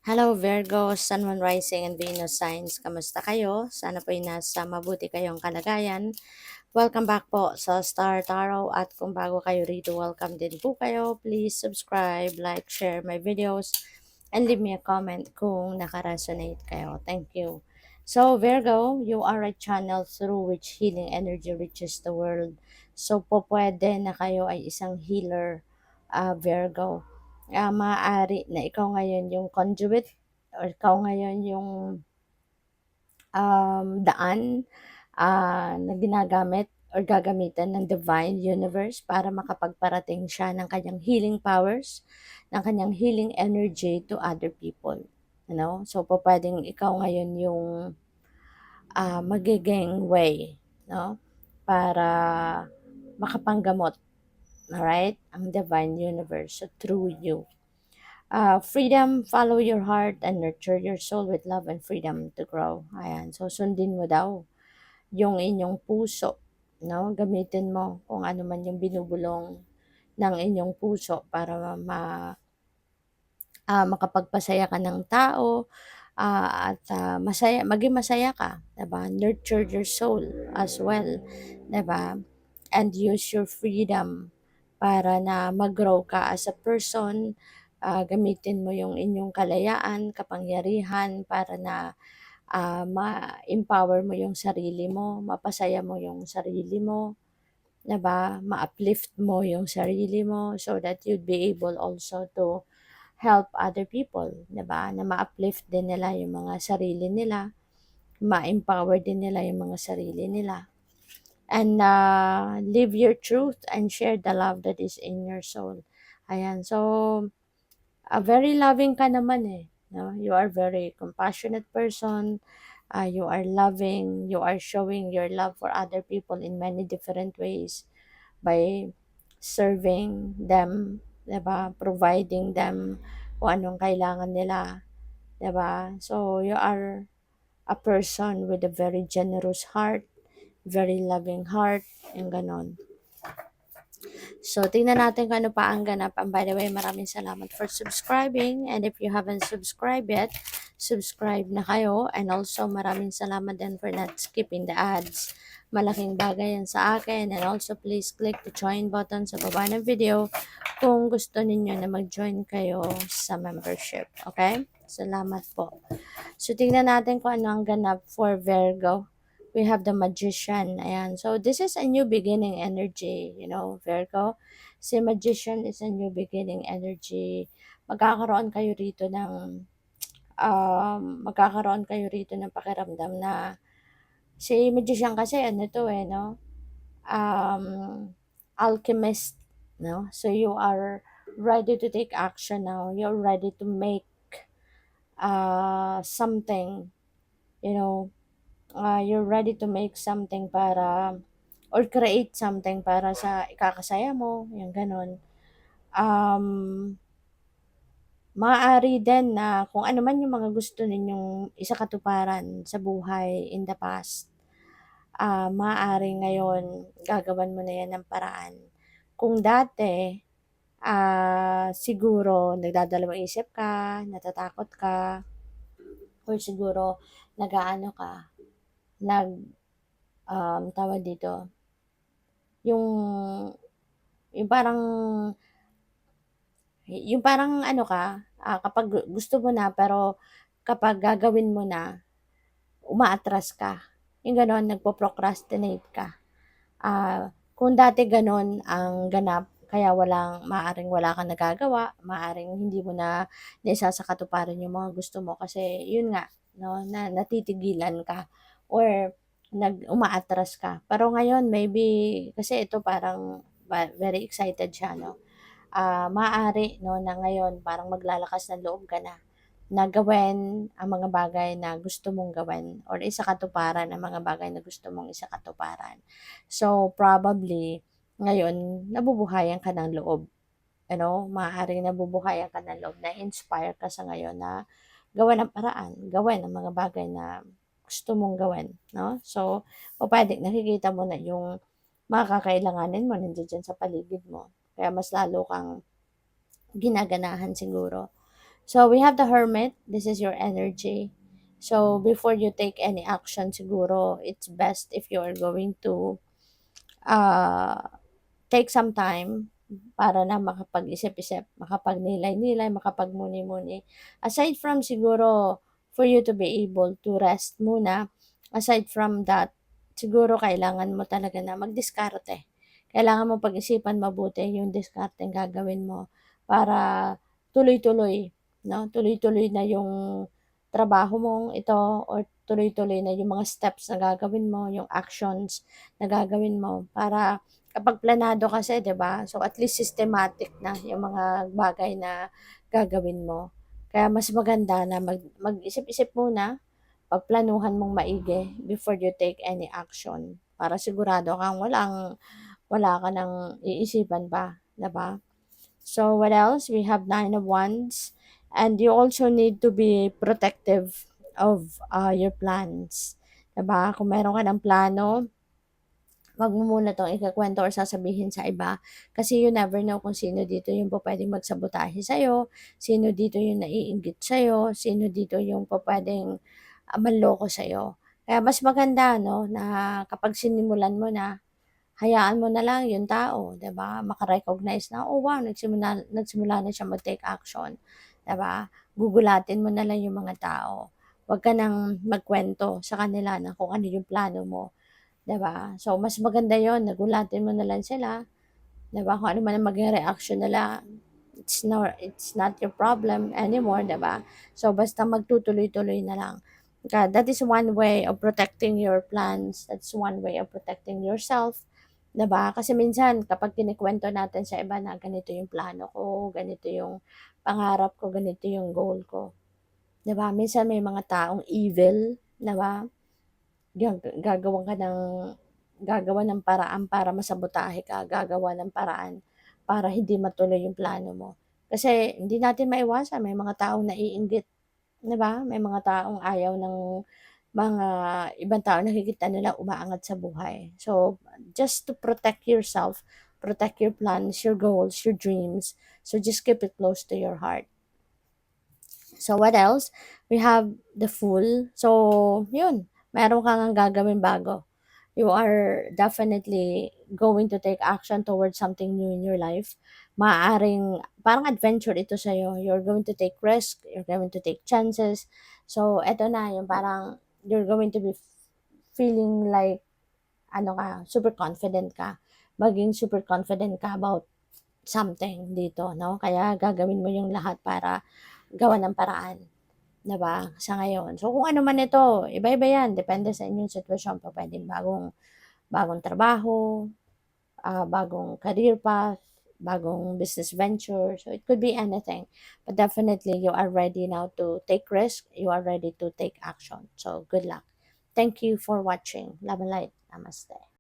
Hello Virgo, Sun, Moon, Rising, and Venus signs. Kamusta kayo? Sana po ay nasa mabuti kayong kalagayan. Welcome back po sa Star Tarot at kung bago kayo rito, welcome din po kayo. Please subscribe, like, share my videos, and leave me a comment kung nakaresonate kayo. Thank you. So Virgo, you are a channel through which healing energy reaches the world. So po pwede na kayo ay isang healer, Virgo. Maaari na ikaw ngayon yung conduit or ikaw ngayon yung daan na ginagamit or gagamitan ng divine universe para makapagparating siya ng kanyang healing powers, ng kanyang healing energy to other people. You know? So, pwedeng ikaw ngayon yung magiging way, no? Para makapanggamot, alright? Ang divine universe so through you. Freedom, follow your heart and nurture your soul with love and freedom to grow. Ayan, so sundin mo daw yung inyong puso, no? Gamitin mo kung ano man yung binubulong ng inyong puso para makapagpasaya ka ng tao at maging masaya ka, 'di ba? Nurture your soul as well, 'di ba? And use your freedom para na mag-grow ka as a person. Gamitin mo yung inyong kalayaan, kapangyarihan para na ma-empower mo yung sarili mo, mapasaya mo yung sarili mo, 'di ba? Ma-uplift mo yung sarili mo so that you'd be able also to help other people, 'di ba? Na ma-uplift din nila yung mga sarili nila, ma-empower din nila yung mga sarili nila. And live your truth and share the love that is in your soul. Ayan, so very loving ka naman eh. No? You are very compassionate person. You are loving. You are showing your love for other people in many different ways by serving them, 'di ba? Providing them kung anong kailangan nila, 'di ba? So you are a person with a very generous heart, very loving heart, yung ganon. So, tingnan natin kung ano pa ang ganap. And by the way, maraming salamat for subscribing. And if you haven't subscribed yet, subscribe na kayo. And also, maraming salamat din for not skipping the ads. Malaking bagay yan sa akin. And also, please click the join button sa baba ng video kung gusto ninyo na mag-join kayo sa membership. Okay? Salamat po. So, tingnan natin kung ano ang ganap for Virgo. We have the Magician. Ayan. So, this is a new beginning energy, Virgo. Si Magician is a new beginning energy. Magkakaroon kayo rito ng pakiramdam na si Magician kasi ano to no? Alchemist, no? So, you are ready to take action now. You're ready to make something, you're ready to make something para or create something para sa ikakasaya mo, yung ganun. Maaari din na kung ano man yung mga gusto ninyong isakatuparan sa buhay in the past, maaari ngayon gagawan mo na yan ng paraan. Kung dati, siguro nagdadalawang isip ka, natatakot ka, or siguro nag-aano ka, tawag dito, yung yung parang ano ka, kapag gusto mo na pero kapag gagawin mo na, umaatras ka. Yung gano'n, nagpo-procrastinate ka. Kung dati gano'n ang ganap, kaya maaaring wala kang nagagawa, maaaring hindi mo na naisasakatuparan yung mga gusto mo kasi yun nga, no, na natitigilan ka or umaatras ka. Pero ngayon, maybe, kasi ito parang very excited siya, no? Maaari, no, na ngayon parang maglalakas ng loob ka na gawin ang mga bagay na gusto mong gawin or isakatuparan ang mga bagay na gusto mong isakatuparan. So, probably, ngayon, nabubuhayan ka ng loob. Maaaring nabubuhayan ka ng loob, na-inspire ka sa ngayon na gawin ang paraan, gawin ang mga bagay na gusto mong gawin, no? So, pwede, nakikita mo na yung mga kakailanganin mo nandiyan dyan sa paligid mo. Kaya mas lalo kang ginaganahan siguro So we have the Hermit. This is your energy. So before you take any action, siguro it's best if you are going to uh, take some time para na makapag-isip-isip, makapagnilay-nilay, makapagmuni-muni. Aside from siguro for you to be able to rest muna, aside from that, siguro kailangan mo talaga na magdiskarte. Kailangan mo pag-isipan mabuti yung diskarteng gagawin mo para tuloy-tuloy, no? Tuloy-tuloy na yung trabaho mong ito or tuloy-tuloy na yung mga steps na gagawin mo, yung actions na gagawin mo para kapag planado kasi, 'di ba? So at least systematic na yung mga bagay na gagawin mo. Kaya mas maganda na mag-isip-isip muna, pagplanuhan mong maigi before you take any action para sigurado kang wala ka nang iisipan pa, 'di ba? So what else? We have Nine of Wands, and you also need to be protective of your plans. 'Di ba? Kung meron ka ng plano, wag mo muna 'tong ikukuwento or sasabihin sa iba kasi you never know kung sino dito yung pupuwedeng magsabotahe sa'yo, sino dito yung naiinggit sa'yo, sino dito yung pupuwedeng, manloko sa'yo. Kaya mas maganda 'no, na kapag sinimulan mo na, hayaan mo na lang yung tao, 'di ba? Maka-recognize na, "Oh, wow, nagsimula na siya mag-take action." 'Di ba? Gugulatin mo na lang yung mga tao. Wag ka ng magkuwento sa kanila na kung ano yung plano mo. 'Di ba? So, mas maganda yon nagulatin mo na lang sila, 'di ba? Kung ano man ang maging reaction nila, it's not your problem anymore, 'di ba? So, basta magtutuloy-tuloy na lang. That is one way of protecting your plans. That's one way of protecting yourself, 'di ba? Kasi minsan kapag kinikwento natin sa iba na ganito yung plano ko, ganito yung pangarap ko, ganito yung goal ko, 'di ba? Minsan may mga taong evil, 'di ba? Gagawan ka ng gagawan ng paraan para masabotahe ka, gagawa ng paraan para hindi matuloy yung plano mo. Kasi hindi natin maiwasan may mga taong naiinggit, 'di ba? May mga taong ayaw ng mga ibang tao nakikita nila umaangat sa buhay. So, just to protect yourself, protect your plans, your goals, your dreams, so just keep it close to your heart. So, what else? We have the Fool. So, yun, meron ka ngang gagawin bago. You are definitely going to take action towards something new in your life. Maaaring, parang adventure ito sa'yo. You're going to take risk, you're going to take chances. So, eto na, yung parang, you're going to be feeling like, ano ka, super confident ka. Maging super confident ka about something dito, no? Kaya gagawin mo yung lahat para gawan ng paraan, 'di ba, sa ngayon. So, kung ano man ito, iba-iba 'yan, depende sa inyong sitwasyon. Pupuwedeng bagong bagong trabaho, bagong career path, bagong business venture. So, it could be anything. But definitely, you are ready now to take risk. You are ready to take action. So, good luck. Thank you for watching. Love and light. Namaste.